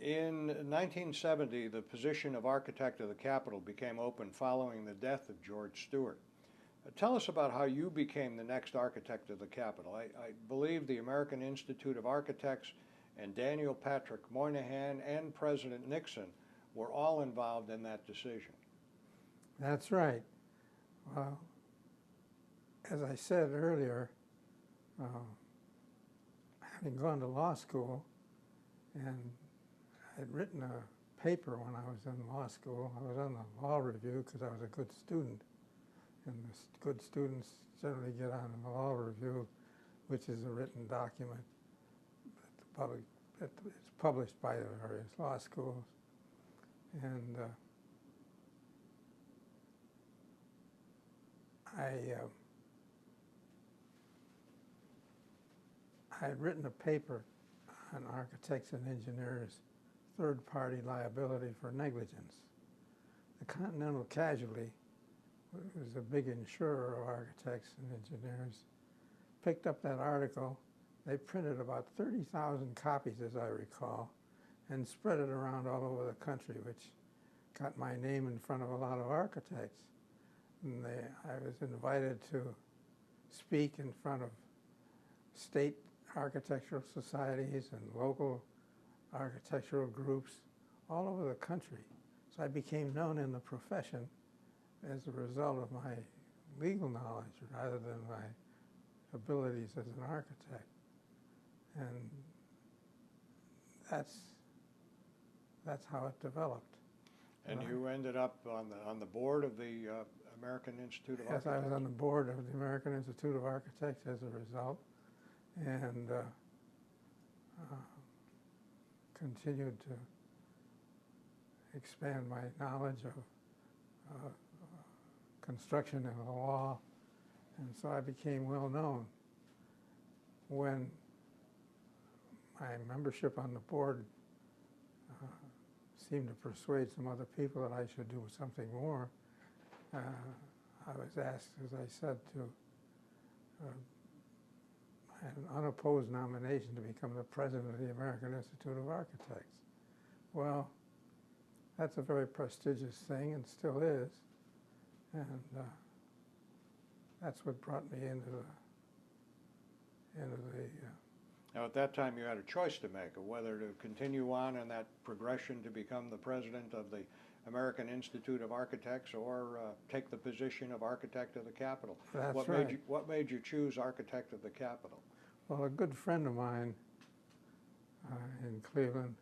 In 1970, the position of architect of the Capitol became open following the death of George Stewart. Tell us about how you became the next architect of the Capitol. I believe the American Institute of Architects and Daniel Patrick Moynihan and President Nixon were all involved in that decision. That's right. Well, as I said earlier, having gone to law school, and I had written a paper when I was in law school. I was on the law review because I was a good student. And the good students generally get on the law review, which is a written document it's published by the various law schools. And I had written a paper on architects and engineers' third-party liability for negligence. The Continental Casualty, who was a big insurer of architects and engineers, picked up that article. They printed about 30,000 copies, as I recall, and spread it around all over the country, which got my name in front of a lot of architects. And I was invited to speak in front of state architectural societies and local architectural groups all over the country. So I became known in the profession as a result of my legal knowledge rather than my abilities as an architect. And that's how it developed. And you ended up on the board of the American Institute of Architects? Yes, I was on the board of the American Institute of Architects as a result, and continued to expand my knowledge of construction and the law, and so I became well known. When my membership on the board seemed to persuade some other people that I should do something more, I was asked, as I said, to had an unopposed nomination to become the president of the American Institute of Architects. Well, that's a very prestigious thing and still is, and that's what brought me into the Now, at that time, you had a choice to make of whether to continue on in that progression to become the president of the American Institute of Architects or take the position of architect of the Capitol. That's right. What made you choose architect of the Capitol? Well, a good friend of mine in Cleveland,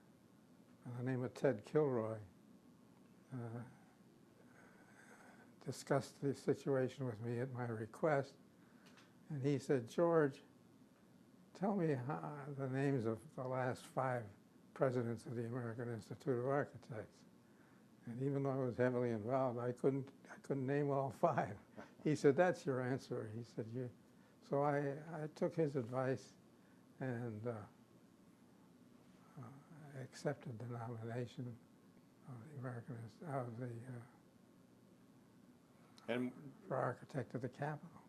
by the name of Ted Kilroy, discussed the situation with me at my request, and he said, "George, tell me the names of the last 5 presidents of the American Institute of Architects." And even though I was heavily involved, I couldn't name all 5. He said, "That's your answer." He said, So I took his advice and accepted the nomination of the American for architect of the Capitol.